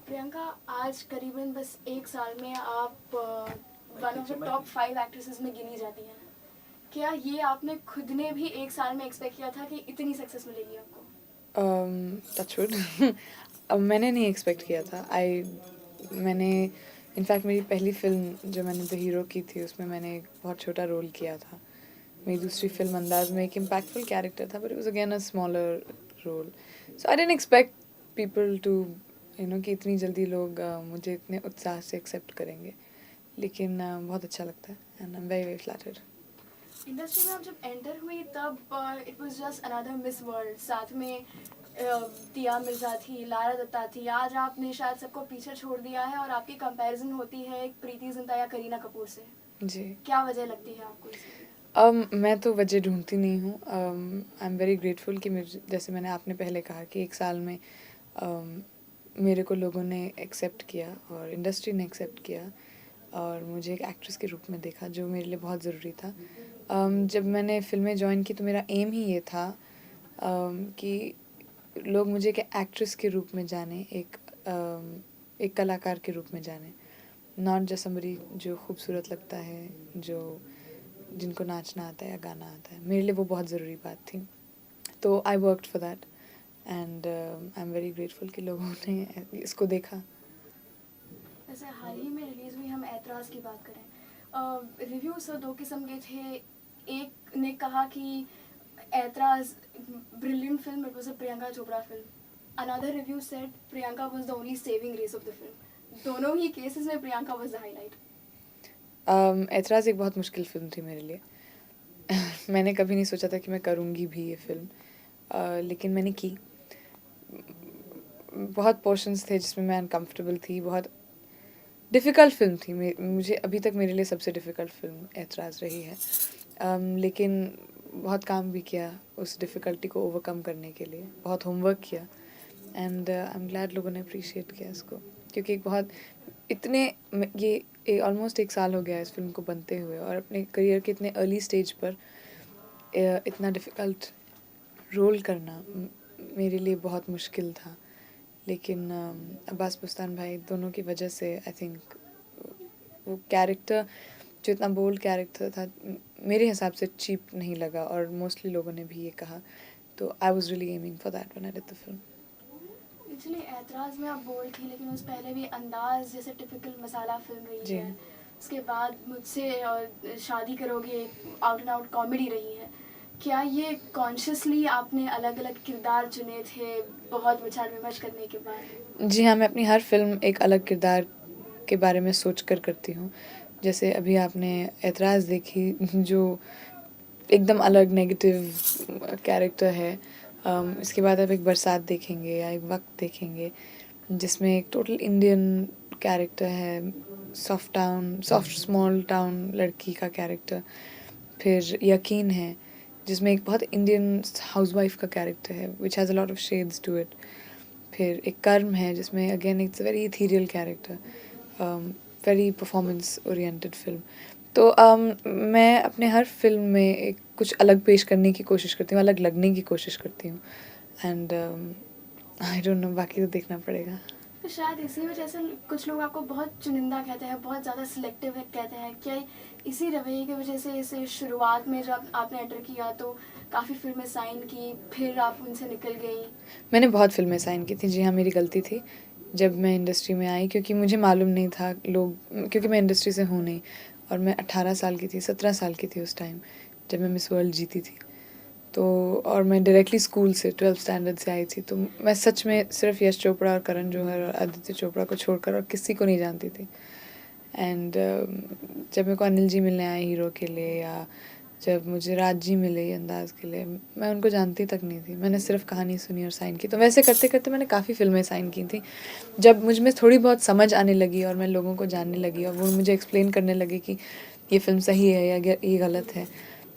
प्रियंका, आज करीबन बस एक साल में आप one of the top 5 actresses में गिनी जाती हैं। क्या ये आपने खुद ने भी एक साल में एक्सपेक्ट किया था कि इतनी सक्सेस मिलेगी आपको? टचवुड अब मैंने नहीं एक्सपेक्ट किया था। मैंने इनफैक्ट मेरी पहली फ़िल्म जो मैंने द हीरो की थी उसमें मैंने एक बहुत छोटा रोल किया था। मेरी दूसरी फ़िल्म अंदाज़ में एक इम्पैक्टफुल कैरेक्टर था, but it was again a smaller role. So I didn't expect people to कि इतनी जल्दी लोग मुझे इतने उत्साह से एक्सेप्ट करेंगे। लेकिन बहुत अच्छा लगता है and I am very very flattered. Industry में आप जब एंटर हुई तब it was just another miss world, साथ में दिया मिर्जा थी, लारा दत्ता थी। आज आपने शायद सबको पीछे छोड़ दिया है और आपकी कंपैरिजन होती है एक प्रीति जिंटा या करीना कपूर से। जी। क्या वजह लगती है आपको इसकी? मैं तो वजह ढूंढती नहीं हूँ। आई एम वेरी ग्रेटफुल कि मुझे, जैसे मैंने आपने पहले कहा कि एक साल में मेरे को लोगों ने एक्सेप्ट किया और इंडस्ट्री ने एक्सेप्ट किया और मुझे एक एक्ट्रेस के रूप में देखा, जो मेरे लिए बहुत ज़रूरी था। जब मैंने फ़िल्में ज्वाइन की तो मेरा एम ही ये था कि लोग मुझे एक एक्ट्रेस के रूप में जाने, एक कलाकार के रूप में जाने, नॉट जस्ट समबडी जो खूबसूरत लगता है, जिनको नाचना आता है या गाना आता है। मेरे लिए वो बहुत ज़रूरी बात थी, तो I worked for that and I am very grateful कि लोगों ने इसको देखा। वैसे हाल ही में रिलीज हुई हम ऐतराज़ की बात करें, रिव्यूज दो किस्म के थे। एक ने कहा कि ऐतराज़ brilliant film, it was a Priyanka Chopra film. Another review said Priyanka was the only saving grace of the film. दोनों ही केसेस में प्रियंका वाज द हाईलाइट। ऐतराज़ एक बहुत मुश्किल फ़िल्म थी मेरे लिए। मैंने कभी नहीं सोचा था कि मैं करूँगी भी ये फ़िल्म, लेकिन मैंने की। बहुत पोर्शंस थे जिसमें मैं अनकम्फर्टेबल थी। बहुत डिफ़िकल्ट फ़िल्म थी। मुझे अभी तक मेरे लिए सबसे डिफ़िकल्ट फ़िल्म ऐतराज़ रही है। लेकिन बहुत काम भी किया उस डिफ़िकल्टी को ओवरकम करने के लिए, बहुत होमवर्क किया एंड आई एम ग्लैड लोगों ने अप्रिशिएट किया इसको, क्योंकि एक बहुत इतने ये ऑलमोस्ट एक साल हो गया इस फिल्म को बनते हुए और अपने करियर के इतने अर्ली स्टेज पर इतना डिफ़िकल्ट रोल करना मेरे लिए बहुत मुश्किल था। लेकिन अब्बास बुस्तान भाई दोनों की वजह से आई थिंक वो कैरेक्टर जो इतना बोल्ड कैरेक्टर था मेरे हिसाब से चीप नहीं लगा और मोस्टली लोगों ने भी ये कहा, तो I was really aiming for that when I did the film. Actually ऐतराज़ में आप बोल थी, लेकिन उस पहले भी अंदाज़ जैसे टिपिकल मसाला फिल्म रही जी। है। उसके बाद मुझसे शादी करोगे आउट एंड आउट कॉमेडी रही है। क्या ये कॉन्शियसली आपने अलग अलग किरदार चुने थे बहुत विचार विमर्श करने के बाद? जी हाँ, मैं अपनी हर फिल्म एक अलग किरदार के बारे में सोच कर करती हूँ। जैसे अभी आपने ऐतराज़ देखी जो एकदम अलग नेगेटिव कैरेक्टर है। इसके बाद आप एक बरसात देखेंगे या एक वक्त देखेंगे जिसमें एक टोटल इंडियन कैरेक्टर है, सॉफ्ट स्मॉल टाउन लड़की का कैरेक्टर। फिर यकीन है जिसमें एक बहुत इंडियन हाउसवाइफ का कैरेक्टर है which has a lot of shades to it. फिर एक कर्म है जिसमें again it's very ethereal character, very performance oriented film. तो मैं अपने हर फिल्म में एक कुछ अलग पेश करने की कोशिश करती हूँ, अलग लगने की कोशिश करती हूँ एंड आई डोंट नो, बाकी तो देखना पड़ेगा। तो शायद इसी वजह से कुछ लोग आपको बहुत चुनिंदा कहते हैं, बहुत ज़्यादा सिलेक्टिव कहते हैं। क्या इसी रवैये की वजह से इसे शुरुआत में जब आपने एंटर किया तो काफ़ी फिल्में साइन की, फिर आप उनसे निकल गई? मैंने बहुत फिल्में साइन की थी, जी हाँ, मेरी गलती थी जब मैं इंडस्ट्री में आई, क्योंकि मुझे मालूम नहीं था क्योंकि मैं इंडस्ट्री से हूँ नहीं और मैं 18 साल की थी, 17 साल की थी उस टाइम जब मैं मिस वर्ल्ड जीती थी। तो और मैं डायरेक्टली स्कूल से 12th स्टैंडर्ड से आई थी, तो मैं सच में सिर्फ यश चोपड़ा और करण जौहर और आदित्य चोपड़ा को छोड़कर और किसी को नहीं जानती थी। एंड जब मेरे को अनिल जी मिलने आए हीरो के लिए या जब मुझे राज जी मिले अंदाज़ के लिए, मैं उनको जानती तक नहीं थी। मैंने सिर्फ कहानी सुनी और साइन की। तो वैसे करते करते मैंने काफ़ी फिल्में साइन की थी। जब मुझ में थोड़ी बहुत समझ आने लगी और मैं लोगों को जानने लगी और वो मुझे एक्सप्लेन करने लगे कि ये फ़िल्म सही है या ये गलत है,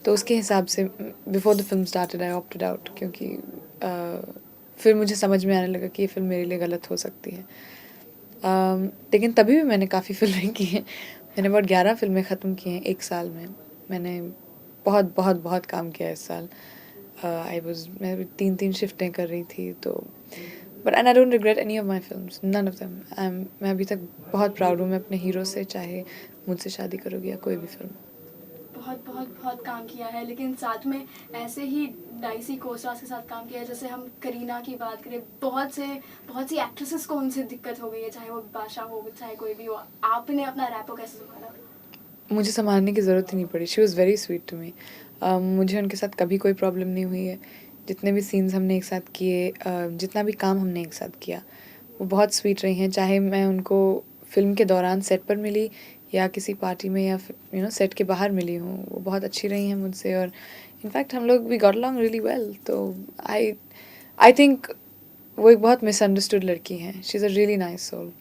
तो उसके हिसाब से before the film started I opted out, क्योंकि फिर मुझे समझ में आने लगा कि ये फ़िल्म मेरे लिए गलत हो सकती है। लेकिन तभी भी मैंने काफ़ी फिल्में की हैं। मैंने बहुत 11 फिल्में ख़त्म की हैं एक साल में। मैंने बहुत बहुत बहुत काम किया इस साल। मैं 3-3 शिफ्टें कर रही थी, तो but and I don't regret any of my films, none of them. मैं अभी तक बहुत प्राउड हूँ मैं अपने हीरो से, चाहे मुझसे शादी करोगे या कोई भी फिल्म। बहुत बहुत बहुत काम किया है, लेकिन साथ में ऐसे ही डाइसी कोस्टार्स के साथ काम किया है। जैसे हम करीना की बात करें, बहुत सी एक्ट्रेसेस को उनसे दिक्कत हो गई है, चाहे वो बादशाह हो चाहे कोई भी हो। आपने अपना रैपो कैसे संभाला? मुझे संभालने की ज़रूरत ही नहीं पड़ी। She was very sweet to me. मुझे उनके साथ कभी कोई प्रॉब्लम नहीं हुई है। जितने भी सीन्स हमने एक साथ किए, जितना भी काम हमने एक साथ किया, वो बहुत स्वीट रही हैं। चाहे मैं उनको फ़िल्म के दौरान सेट पर मिली या किसी पार्टी में या सेट के बाहर मिली हूँ, वो बहुत अच्छी रही हैं मुझसे। और इनफैक्ट हम लोग we got along really well. तो आई आई थिंक वो एक बहुत मिसअंडरस्टूड लड़की हैं। She is a really nice soul.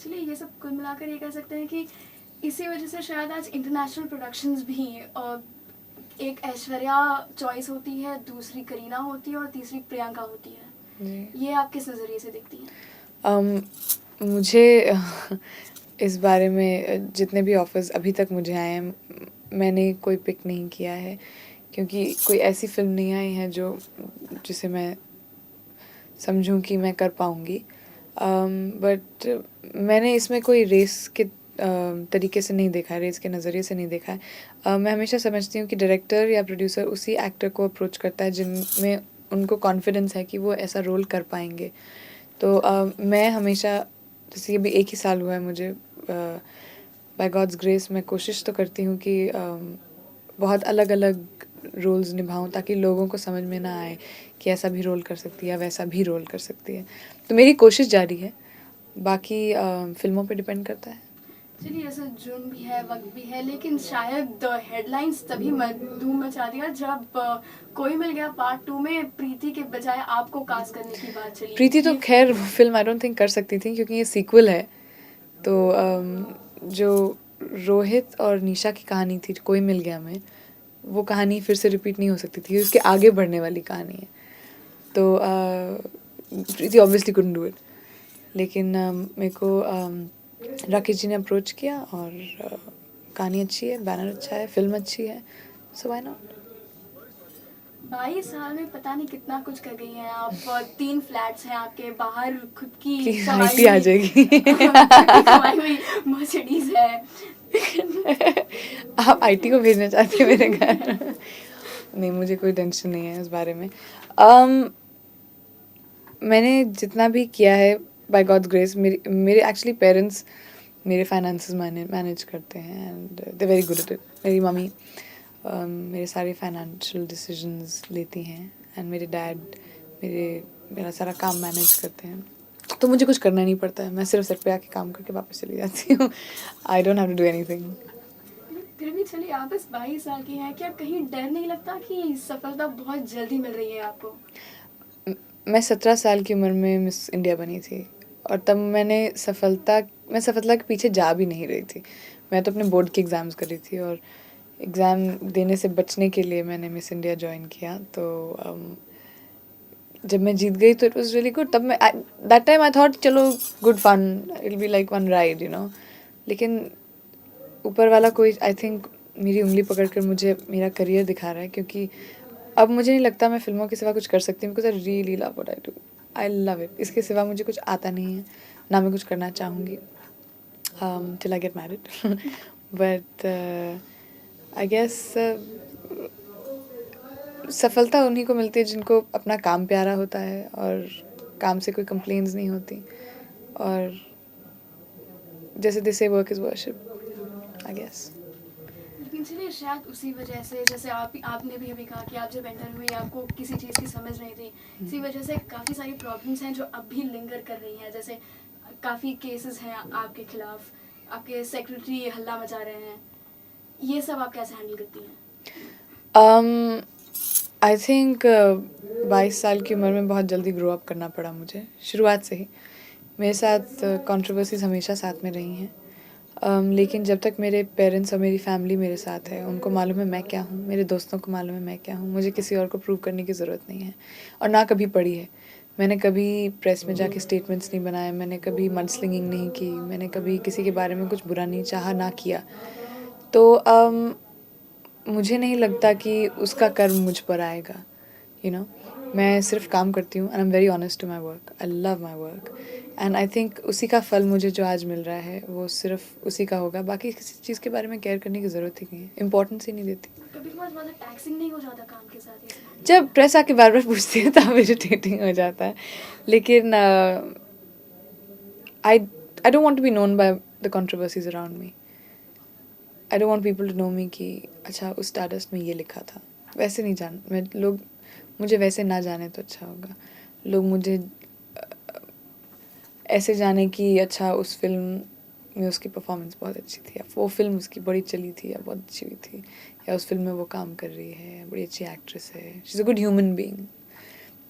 चलिए, ये सब कुल मिलाकर ये कह सकते हैं कि इसी वजह से शायद आज इंटरनेशनल प्रोडक्शंस भी एक ऐश्वर्या चॉइस होती है, दूसरी करीना होती है और तीसरी प्रियंका होती है। जी। ये आप किस नज़रिए से देखती हैं? मुझे इस बारे में जितने भी ऑफ़र्स अभी तक मुझे आए हैं, मैंने कोई पिक नहीं किया है, क्योंकि कोई ऐसी फ़िल्म नहीं आई है जिसे मैं समझूं कि मैं कर पाऊंगी। बट मैंने इसमें कोई रेस के तरीके से नहीं देखा है, रेस के नज़रिए से नहीं देखा है। मैं हमेशा समझती हूँ कि डायरेक्टर या प्रोड्यूसर उसी एक्टर को अप्रोच करता है जिनमें उनको कॉन्फिडेंस है कि वो ऐसा रोल कर पाएंगे। तो मैं हमेशा, जैसे अभी 1 ही साल हुआ है मुझे, बाय गॉड्स ग्रेस मैं कोशिश तो करती हूँ कि बहुत अलग अलग रोल्स निभाऊं, ताकि लोगों को समझ में ना आए कि ऐसा भी रोल कर सकती है, वैसा भी रोल कर सकती है। तो मेरी कोशिश जारी है, बाकी फिल्मों पे डिपेंड करता है। चलिए, ऐसा जुर्म भी है, वक्त भी है, लेकिन शायद हेडलाइंस तभी धूम मचा दिया जब कोई मिल गया पार्ट 2 में प्रीति के बजाय आपको कास्ट करने की बात चली। प्रीति तो खैर फिल्म आई डोंट थिंक कर सकती थी, क्योंकि ये सीक्वल है। तो जो रोहित और निशा की कहानी थी कोई मिल गया में, वो कहानी फिर से रिपीट नहीं हो सकती थी, उसके आगे बढ़ने वाली कहानी है। तो प्रीति ऑब्वियसली कुडंट डू इट। लेकिन मेरे को राकेश जी ने अप्रोच किया, और कहानी अच्छी है, बैनर अच्छा है, फिल्म अच्छी है, सो व्हाई नॉट। 22 साल में पता नहीं कितना कुछ कर गई हैं आप। 3 फ्लैट्स हैं आपके बाहर, खुद की प्लीज कमाई आईटी आ हुई जाएगी। खुद की कमाई हुई मर्सिडीज है। आप आईटी को भेजना चाहती हैं मेरे घर? नहीं, मुझे कोई टेंशन नहीं है इस बारे में। मैंने जितना भी किया है बाय गॉड्स ग्रेस, मेरे एक्चुअली पेरेंट्स मेरे फाइनेंसेस मैनेज करते हैं, and they very good at it. मेरी मम्मी मेरे सारे फाइनेंशियल डिसीजंस लेती हैं, एंड मेरे डैड मेरा सारा काम मैनेज करते हैं। तो मुझे कुछ करना नहीं पड़ता है, मैं सिर्फ सेट पे आके काम करके वापस चली जाती हूँ। I don't have to do anything. फिर भी चलिए, आप इस 22 साल की हैं, क्या कहीं डर नहीं लगता कि सफलता बहुत जल्दी मिल रही है आपको? मैं 17 साल की उम्र में मिस इंडिया बनी थी, और तब मैं सफलता के पीछे जा भी नहीं रही थी। मैं तो अपने बोर्ड के एग्ज़ाम्स कर रही थी, और एग्ज़ाम देने से बचने के लिए मैंने मिस इंडिया ज्वाइन किया। तो जब मैं जीत गई तो इट वाज रियली गुड। तब मैं दैट टाइम आई थॉट चलो good fun, it will be like one ride, लेकिन ऊपर वाला कोई आई थिंक मेरी उंगली पकड़कर मुझे मेरा करियर दिखा रहा है, क्योंकि अब मुझे नहीं लगता मैं फिल्मों के सिवा कुछ कर सकती हूँ, because I really love what I do. I love it. इसके सिवा मुझे कुछ आता नहीं है, ना मैं कुछ करना चाहूँगी till I get married. But I guess सफलता उन्हीं को मिलती है जिनको अपना काम प्यारा होता है, और काम से कोई कंप्लेंट्स नहीं होती, और जैसे they say work is worship, I guess. लेकिन चलिए, शायद उसी वजह से, जैसे आपने भी अभी कहा कि आप जब एंटर हुई आपको किसी चीज़ की समझ नहीं थी, इसी वजह से काफ़ी सारी प्रॉब्लम्स हैं जो अब भी लिंगर कर रही हैं। जैसे काफ़ी केसेस हैं आपके खिलाफ, आपके सेक्रेटरी हल्ला मचा रहे हैं। ये सब आप कैसे हैंडल करती हैं? आई थिंक 22 साल की उम्र में बहुत जल्दी ग्रो अप करना पड़ा मुझे, शुरुआत से ही। मेरे साथ कंट्रोवर्सीज हमेशा साथ में रही हैं, लेकिन जब तक मेरे पेरेंट्स और मेरी फैमिली मेरे साथ है, उनको मालूम है मैं क्या हूँ, मेरे दोस्तों को मालूम है मैं क्या हूँ, मुझे किसी और को प्रूव करने की ज़रूरत नहीं है, और ना कभी पड़ी है। मैंने कभी प्रेस में जाके स्टेटमेंट्स नहीं बनाए, मैंने कभी मडस्लिंगिंग नहीं की, मैंने कभी किसी के बारे में कुछ बुरा नहीं चाहा, ना किया। तो मुझे नहीं लगता कि उसका कर्म मुझ पर आएगा, मैं सिर्फ काम करती हूँ, and I am very honest to my work, I love my work, and I think उसी का फल मुझे जो आज मिल रहा है वो सिर्फ उसी का होगा। बाकी किसी चीज़ के बारे में केयर करने की ज़रूरत ही नहीं है, इम्पोर्टेंस ही नहीं देती। कभी कभार ज़्यादा टैक्सिंग नहीं हो जाता काम के साथ ये सब? जब प्रेस आके बार बार पूछती है तब इरिटेटिंग हो जाता है, लेकिन I don't want to be known by the controversies around me. I don't want people to know me कि अच्छा उस स्टारडस्ट में ये लिखा था। वैसे नहीं जान मैं लोग मुझे वैसे ना जाने तो अच्छा होगा। लोग मुझे ऐसे जाने कि अच्छा उस फिल्म में उसकी परफॉर्मेंस बहुत अच्छी थी, या वो फिल्म उसकी बड़ी चली थी या बहुत अच्छी हुई थी, या उस फिल्म में वो काम कर रही है, बड़ी अच्छी एक्ट्रेस है, she is a good human being,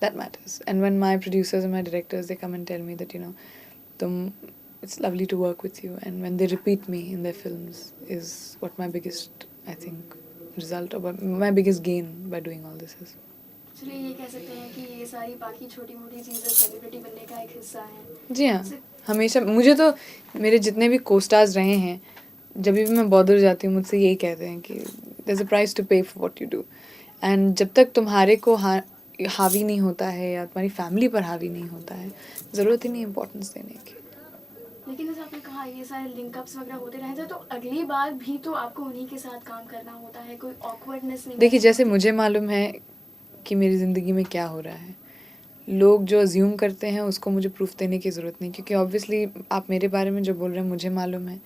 that matters. And when my producers and my directors they come and tell me that तुम it's lovely to work with you, and when they repeat me in their films is what my biggest, I think, result, or my biggest gain by doing all this is. चलिए ये कह सकते हैं कि ये सारी बाकी छोटी मोटी चीज़ें सेलिब्रिटी बनने का एक हिस्सा है। जी हाँ, हमेशा मुझे तो मेरे जितने भी co-stars रहे हैं, जब भी मैं बॉर्डर जाती हूँ मुझसे यही कहते हैं कि there's a price to pay for what you do, and जब तक तुम्हारे को हावी नहीं होता है या तुम्हारी फैमिली पर हावी नहीं होता है, ज़रूरत ही नहीं इम्पोर्टेंस देने की। लेकिन जैसे आपने कहा ये सारे लिंकअप्स वगैरह होते रहते हैं, तो अगली बार भी तो आपको उन्हीं के साथ काम करना होता है, कोई ऑकवर्डनेस नहीं? देखिए, जैसे मुझे मालूम है कि मेरी ज़िंदगी में क्या हो रहा है, लोग जो अज्यूम करते हैं उसको मुझे प्रूफ देने की ज़रूरत नहीं, क्योंकि ऑब्वियसली आप मेरे बारे में जो बोल रहे हैं मुझे मालूम है,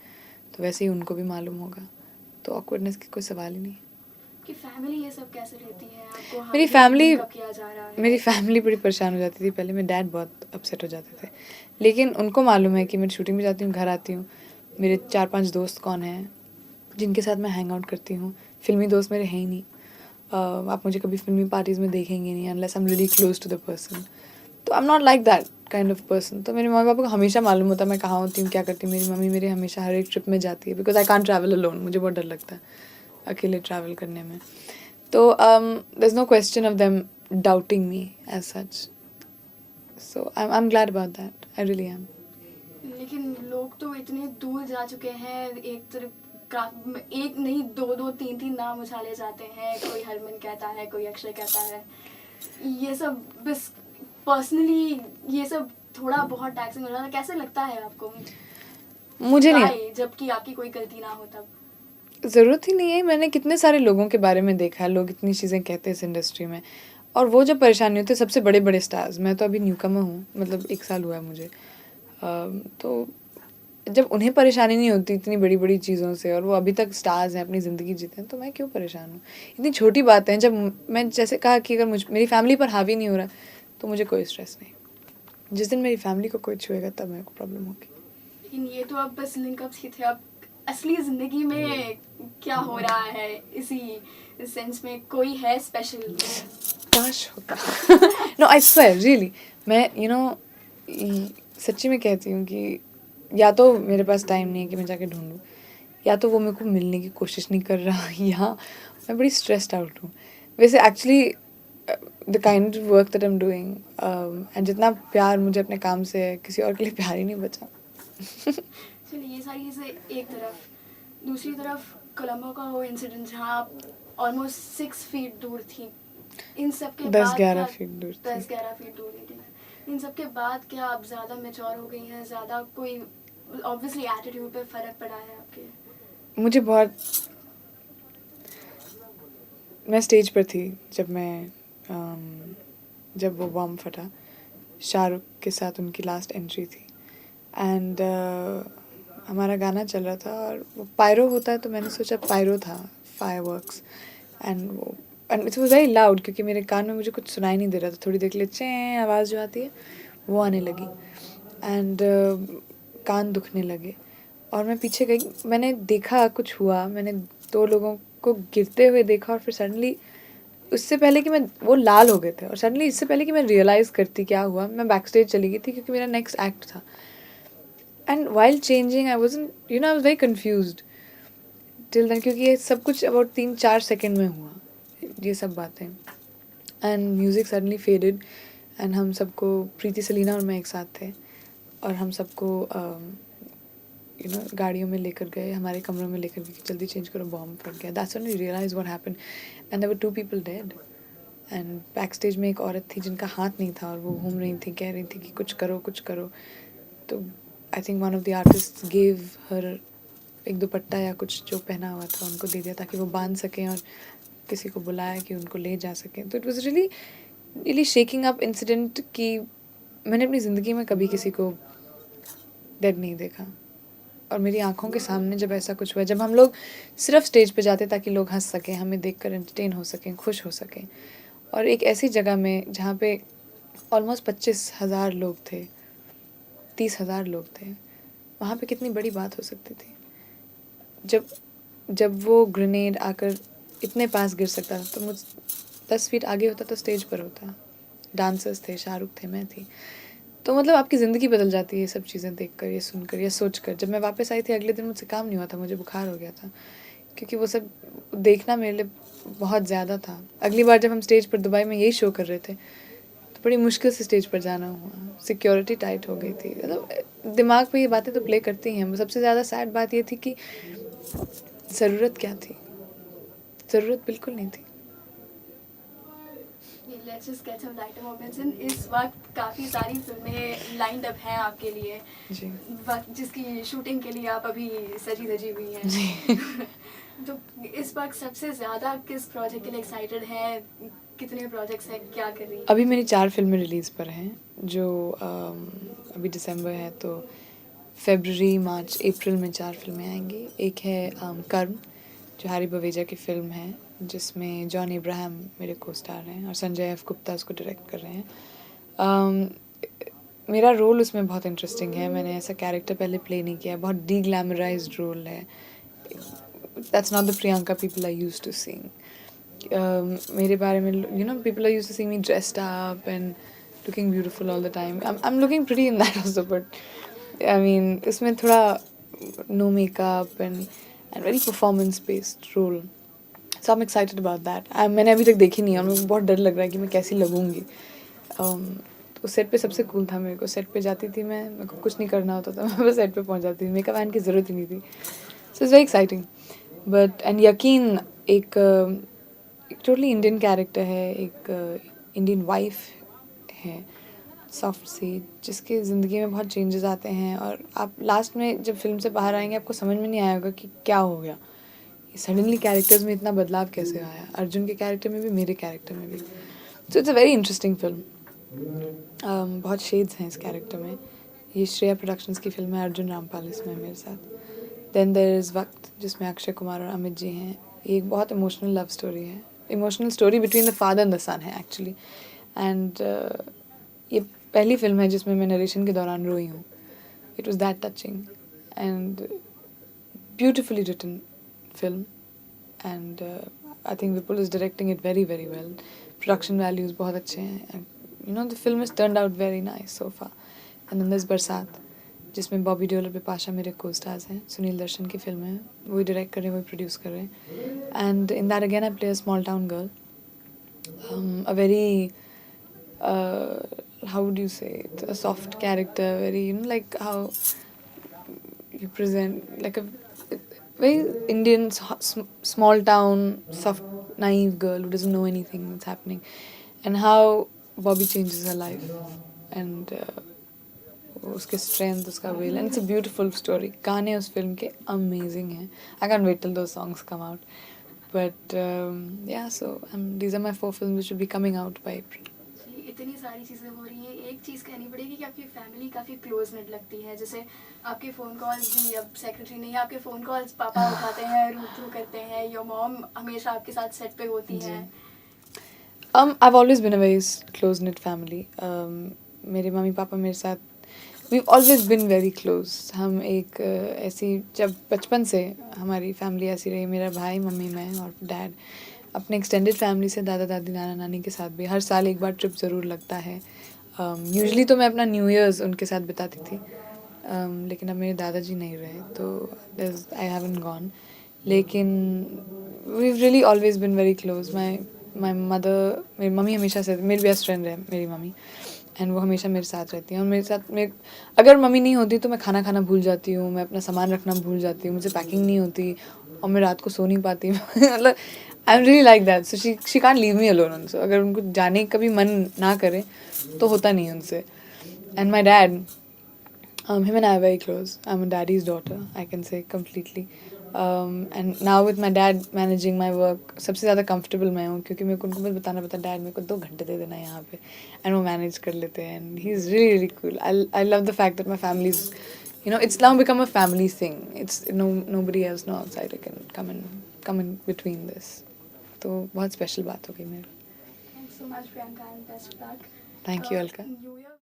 तो वैसे ही उनको भी मालूम होगा, तो ऑकवर्डनेस की कोई सवाल ही नहीं है। कि फैमिली ये सब कैसे लेती है आपको? मेरी फैमिली किया जा रहा है, मेरी फैमिली बड़ी परेशान हो जाती थी पहले। मेरे डैड बहुत अपसेट हो जाते थे, लेकिन उनको मालूम है कि मैं शूटिंग में जाती हूँ, घर आती हूँ, मेरे 4-5 दोस्त कौन हैं जिनके साथ मैं हैंग आउट करती हूँ। फिल्मी दोस्त मेरे हैं ही नहीं। आप मुझे कभी फिल्मी पार्टीज़ में देखेंगे नहीं unless I am really close to the person. तो I am not like that kind of person. तो मेरे मम्मी पापा को हमेशा मालूम होता है मैं कहाँ होती हूँ, क्या करती हूँ। मेरी मम्मी मेरे हमेशा हर एक ट्रिप में जाती है, because I can't travel alone. मुझे बहुत डर लगता है अकेले ट्रैवल करने में। तो there is no question of them doubting me as such. So I am glad about that, I really am. लेकिन लोग तो इतने दूर जा चुके हैं, एक नहीं दो दो तीन तीन नाम उछाले जाते हैं। कोई हरमन कहता है, कोई अक्षय कहता है। ये सब बस पर्सनली ये सब थोड़ा बहुत टैक्सिंग हो रहा है। कैसे लगता है आपको? मुझे नहीं, जबकि आपकी कोई गलती ना हो तब। ज़रूरत ही नहीं है। मैंने कितने सारे लोगों के बारे में देखा है, लोग इतनी चीज़ें कहते हैं इस इंडस्ट्री में, और वो जब परेशानी होती है सबसे बड़े बड़े स्टार्स। मैं तो अभी न्यूकमर हूँ, मतलब 1 साल हुआ है मुझे। तो जब उन्हें परेशानी नहीं होती इतनी बड़ी बड़ी चीज़ों से, और वो अभी तक स्टार्स हैं, अपनी ज़िंदगी जीते हैं, तो मैं क्यों परेशान हूँ? इतनी छोटी बात है। जब मैं जैसे कहा कि अगर मेरी फैमिली पर हावी नहीं हो रहा तो मुझे कोई स्ट्रेस नहीं। जिस दिन मेरी फैमिली को कोई छुएगा तब मेरे को प्रॉब्लम होगी। लेकिन ये तो अब बस लिंकअप्स ही थे। अब असली ज़िंदगी में क्या हो रहा है इसी सेंस में कोई है स्पेशल? काश होता। नो, आई स्वेयर रियली, मैं सच्ची में कहती हूँ कि या तो मेरे पास टाइम नहीं है कि मैं जाके ढूंढूं, या तो वो मेरे को मिलने की कोशिश नहीं कर रहा, या मैं बड़ी स्ट्रेस्ड आउट हूँ। वैसे actually the kind of work that I am doing, and जितना प्यार मुझे अपने काम से है, किसी और के लिए प्यार ही नहीं बचा। चलिए ये सारी चीज़ें एक तरफ, दूसरी तरफ कोलंबो का वो इंसिडेंट जहाँ आप ऑलमोस्ट 6 फीट दूर थी, इन सब के बाद 10-11 फीट दूर थी। 10-11 फीट दूर थी। इन सब के बाद क्या आप ज़्यादा मैच्योर हो गई हैं? ज़्यादा कोई ऑब्वियसली एटीट्यूड पे फ़र्क पड़ा है आपके? मुझे बहुत, मैं स्टेज पर थी जब वो बॉम्ब फटा, शाहरुख के साथ उनकी लास्ट एंट्री थी, एंड हमारा गाना चल रहा था और वो पायरो होता है, तो मैंने सोचा पायरो था, fireworks, and it was very loud, क्योंकि मेरे कान में मुझे कुछ सुनाई नहीं दे रहा था। थोड़ी देर के लिए चें आवाज़ जो आती है वो आने लगी, एंड कान दुखने लगे, और मैं पीछे गई, मैंने देखा कुछ हुआ, मैंने 2 लोगों को गिरते हुए देखा, और फिर सडनली उससे पहले कि मैं, वो लाल हो गए थे, और सडनली इससे पहले कि मैं रियलाइज़ करती क्या हुआ, मैं बैक स्टेज चली गई थी क्योंकि मेरा नेक्स्ट एक्ट था। And while changing I was very confused till then, क्योंकि ये सब कुछ अबाउट 3-4 सेकेंड में हुआ, ये सब बातें। And music suddenly faded, and हम सबको, प्रीति सलीना और मैं एक साथ थे, और हम सबको गाड़ियों में लेकर गए, हमारे कमरों में लेकर गए कि जल्दी चेंज करो, बॉम्ब फट गया। That's when we realise what happened, and there were 2 people dead. And back stage में एक औरत थी जिनका हाथ नहीं था और वो घूम रही थी, कह रही थी कि कुछ करो कुछ करो। तो I think one of the artist gave her एक दुपट्टा या कुछ जो पहना हुआ था उनको दे दिया ताकि वो बांध सकें और किसी को बुलाया कि उनको ले जा सकें। तो it was really really shaking up incident कि मैंने अपनी ज़िंदगी में कभी किसी को डेड नहीं देखा, और मेरी आंखों के सामने जब ऐसा कुछ हुआ, जब हम लोग सिर्फ स्टेज पे जाते ताकि लोग हंस सकें, हमें देखकर एंटरटेन हो सकें, खुश हो सकें, और एक ऐसी जगह में जहाँ पे ऑलमोस्ट 25,000 लोग थे, 30,000 लोग थे, वहाँ पे कितनी बड़ी बात हो सकती थी। जब जब वो ग्रेनेड आकर इतने पास गिर सकता था तो मुझ 10 फीट आगे होता तो स्टेज पर होता। डांसर्स थे, शाहरुख थे, मैं थी। तो मतलब आपकी ज़िंदगी बदल जाती है ये सब चीज़ें देखकर, ये सुनकर, ये सोचकर। जब मैं वापस आई थी अगले दिन मुझसे काम नहीं हुआ था, मुझे बुखार हो गया था, क्योंकि वो सब देखना मेरे लिए बहुत ज़्यादा था। अगली बार जब हम स्टेज पर दुबई में यही शो कर रहे थे तो बड़ी मुश्किल से स्टेज पर जाना हुआ, सिक्योरिटी टाइट हो गई थी। मतलब दिमाग पे ये बातें तो प्ले करती हैं। सबसे ज़्यादा सैड बात ये थी कि ज़रूरत क्या थी? ज़रूरत बिल्कुल नहीं थी। Let's just get some lighter moments in. इस वक्त काफ़ी सारी फिल्में लाइंड अप हैं आपके लिए जी वक्त जिसकी शूटिंग के लिए आप अभी सजी धजी हुई हैं। जी तो इस वक्त सबसे ज़्यादा किस प्रोजेक्ट के लिए एक्साइटेड हैं? कितने प्रोजेक्ट्स हैं, क्या कर रही हैं? अभी मेरी 4 फिल्में रिलीज़ पर हैं, जो अभी दिसंबर है तो फरवरी, मार्च, अप्रैल में 4 फिल्में आएंगी। एक है कर्म, जो हैरी बवेजा की फ़िल्म है, जिसमें जॉन इब्राहिम मेरे को स्टार हैं और संजय एफ गुप्ता उसको डायरेक्ट कर रहे हैं। मेरा रोल उसमें बहुत इंटरेस्टिंग है। मैंने ऐसा कैरेक्टर पहले प्ले नहीं किया है, बहुत डी-ग्लैमराइज्ड रोल है। That's not the Priyanka people are used to seeing. मेरे बारे में people are used to seeing me dressed up and looking beautiful all the time. I'm looking pretty in that also, but I mean इसमें थोड़ा no makeup and very performance based role. So I'm excited about that. मैंने अभी तक देखी नहीं है और मुझे बहुत डर लग रहा है कि मैं कैसी लगूंगी। तो सेट पे सबसे कूल था मेरे को। सेट पे जाती थी मैं, मेरे को कुछ नहीं करना होता था, मैं बस सेट पे पहुंच जाती थी, मेकअप वैन की ज़रूरत ही नहीं थी। So it's very exciting. But and यकीन एक टोटली इंडियन कैरेक्टर है, एक इंडियन वाइफ है सॉफ्ट सी, जिसकी ज़िंदगी में बहुत चेंजेस आते हैं, और आप लास्ट में जब फिल्म से बाहर आएंगे आपको समझ में नहीं आया होगा कि क्या हो गया, सडनली कैरेक्टर्स में इतना बदलाव कैसे आया, अर्जुन के कैरेक्टर में भी, मेरे कैरेक्टर में भी। So it's a very interesting film. बहुत शेड्स हैं इस कैरेक्टर में। ये श्रेया प्रोडक्शंस की फिल्म है, अर्जुन रामपाल इसमें मेरे साथ। देन देयर इज़ वक्त, जिसमें अक्षय कुमार और अमित जी हैं। ये एक बहुत इमोशनल लव स्टोरी है, emotional story between the father and the son है एक्चुअली। एंड ये पहली फिल्म है जिसमें मैं नरेशन के दौरान रोई हूँ। It was that touching and beautifully written film, and I think Vipul is directing it very very well. Production values बहुत अच्छे हैं, the film is turned out very nice so far. And then this Barsaat, जिसमें बॉबी देओल और बिपाशा मेरे को stars हैं। सुनील दर्शन की film है, वही डायरेक्ट कर रहे हैं, वही प्रोड्यूस कर रहे हैं। And in that again I play a small town girl, a very how would you say it, a soft character, very like how you present, like a very Indian small town soft naive girl who doesn't know anything that's happening, and how Bobby changes her life, and उसके strength, उसका will, and it's a beautiful story. गाने उस फिल्म के amazing हैं। I can wait till those songs come out, but yeah so these are my 4 films which will be coming out by April. इतनी सारी चीज़ें हो रही हैं, एक चीज़ कहनी पड़ेगी कि आपकी फैमिली काफ़ी क्लोज नेट लगती है। जैसे आपके फ़ोन कॉल्स भी, अब सेक्रेटरी नहीं है, आपके फ़ोन कॉल्स पापा उठाते हैं, रूट थ्रू करते हैं, योर मॉम हमेशा आपके साथ सेट पे होती हैं। I've always been a very close knit family. मेरे मम्मी पापा मेरे साथ, we've always been very close. हम एक ऐसी, जब बचपन से हमारी फैमिली ऐसी रही, मेरा भाई, मम्मी, मैं और डैड, अपने एक्सटेंडेड फैमिली से, दादा दादी, नाना नानी के साथ भी हर साल एक बार ट्रिप ज़रूर लगता है। यूजुअली तो मैं अपना न्यू ईयर्स उनके साथ बिताती थी, लेकिन अब मेरे दादाजी नहीं रहे तो आई हैवंट गॉन। लेकिन we've really always been very close. My mother, मेरी मम्मी हमेशा से, मेरी बेस्ट फ्रेंड है मेरी मम्मी, एंड वो हमेशा मेरे साथ रहती हैं। और मेरे साथ अगर मम्मी नहीं होती तो मैं खाना खाना भूल जाती हूँ, मैं अपना सामान रखना भूल जाती हूँ, मुझे पैकिंग नहीं होती और मैं रात को सो नहीं पाती मतलब आई am really like that, so she can't leave me alone also. अगर उनको जाने का कभी मन ना करे तो होता नहीं है उनसे. And my dad, him and I are very close. I'm a daddy's daughter, I can say completely. And now with my dad managing my work, सबसे ज़्यादा comfortable मैं हूँ क्योंकि मेरे को उनको बस बताना पड़ता है, डैड मेरे को 2 घंटे दे देना यहाँ पे, and वो manage कर लेते हैं. And he's really really cool. I love the fact that my family's, you know, it's now become a family thing. It's nobody else, no outsider can come in between this. तो बहुत special बात हो गई मेरी. Thanks so much, Priyanka, and best of luck. Thank you, Alka. New Year.